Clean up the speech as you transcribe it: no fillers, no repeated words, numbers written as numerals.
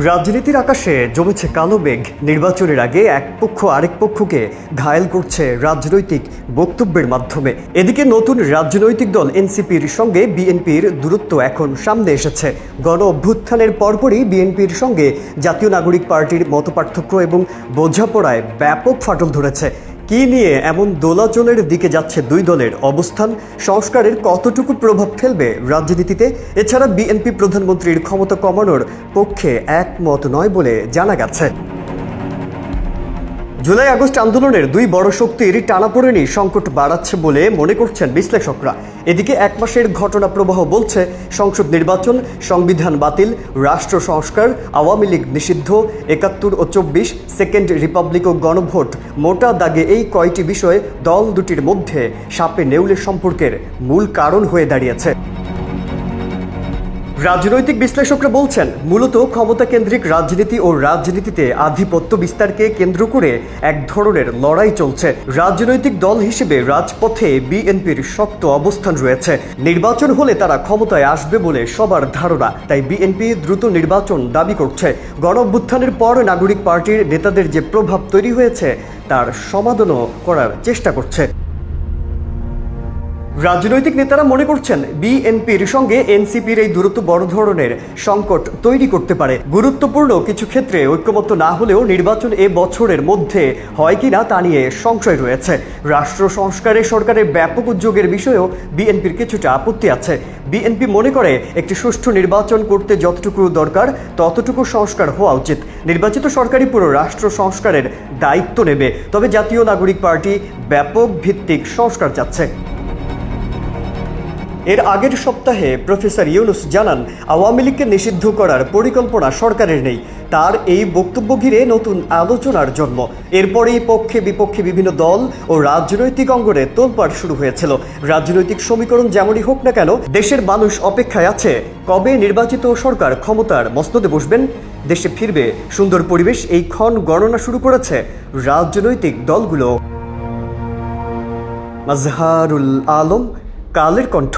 রাজনীতির আকাশে জমেছে কালো মেঘ। নির্বাচনের আগে এক পক্ষ আরেক পক্ষকে ঘায়েল করছে রাজনৈতিক বক্তব্যের মাধ্যমে। এদিকে নতুন রাজনৈতিক দল এনসিপির সঙ্গে বিএনপির দূরত্ব এখন সামনে এসেছে। গণ অভ্যুত্থানের পরপরই বিএনপির সঙ্গে জাতীয় নাগরিক পার্টির মতপার্থক্য এবং বোঝাপড়ায় ব্যাপক ফাটল ধরেছে। কি নিয়ে এমন দোলাচলের দিকে যাচ্ছে দুই দলের অবস্থান, সংস্কারের কতটুকু প্রভাব ফেলবে রাজনীতিতে? এছাড়া বিএনপি প্রধানমন্ত্রীর ক্ষমতা কমানোর পক্ষে একমত নয় বলে জানা গেছে। জুলাই আগস্ট আন্দোলনের দুই বড় শক্তির টানাপোড়েনই সংকট বাড়াচ্ছে বলে মনে করছেন বিশ্লেষকরা। এদিকে এক মাসের ঘটনা প্রবাহ বলছে সংসদ নির্বাচন, সংবিধান বাতিল, রাষ্ট্র সংস্কার, আওয়ামী লীগ নিষিদ্ধ, ৭১ ও ২৪, সেকেন্ড রিপাবলিক ও গণভোট, মোটা দাগে এই কয়টি বিষয় দল দুটির মধ্যে সাপে নেউলে সম্পর্কের মূল কারণ হয়ে দাঁড়িয়েছে। রাজনৈতিক বিশ্লেষকরা বলছেন, মূলত ক্ষমতা কেন্দ্রিক রাজনীতি ও রাজনীতিতে আধিপত্য বিস্তারকে কেন্দ্র করে এক ধরনের লড়াই চলছে। রাজনৈতিক দল হিসেবে রাজপথে বিএনপির শক্ত অবস্থান রয়েছে। নির্বাচন হলে তারা ক্ষমতায় আসবে বলে সবার ধারণা, তাই বিএনপি দ্রুত নির্বাচন দাবি করছে। গণ অভ্যুত্থানের পর নাগরিক পার্টির নেতাদের যে প্রভাব তৈরি হয়েছে তার সমাধানও করার চেষ্টা করছে। রাজনৈতিক নেতারা মনে করছেন, বিএনপির সঙ্গে এনসিপির এই দূরত্ব বড় ধরনের সংকট তৈরি করতে পারে। গুরুত্বপূর্ণ কিছু ক্ষেত্রে ঐক্যমত্য না হলেও নির্বাচন এ বছরের মধ্যে হয় কিনা তা নিয়ে সংশয় রয়েছে। রাষ্ট্র সংস্কারে সরকারের ব্যাপক উদ্যোগের বিষয়েও বিএনপির কিছুটা আপত্তি আছে। বিএনপি মনে করে, একটি সুষ্ঠু নির্বাচন করতে যতটুকু দরকার ততটুকু সংস্কার হওয়া উচিত। নির্বাচিত সরকারই পুরো রাষ্ট্র সংস্কারের দায়িত্ব নেবে। তবে জাতীয় নাগরিক পার্টি ব্যাপক ভিত্তিক সংস্কার চাচ্ছে। এর আগের সপ্তাহে প্রফেসর ইউনুস জানান, আওয়ামী লীগকে নিষিদ্ধ করার পরিকল্পনা সরকারের নেই। তার এই বক্তব্য ঘিরে নতুন আলোচনার জন্ম। এরপরেই পক্ষে বিপক্ষে বিভিন্ন দল ও রাজনৈতিক অঙ্গনে তোলপাড় শুরু হয়েছিল। রাজনৈতিক সমীকরণ যেমনই হোক না কেন, দেশের মানুষ অপেক্ষায় আছে কবে নির্বাচিত সরকার ক্ষমতার মসনদে বসবেন, দেশে ফিরবে সুন্দর পরিবেশ। এই ক্ষণ গণনা শুরু করেছে রাজনৈতিক দলগুলো। মাজহারুল আলম, কালের কণ্ঠ।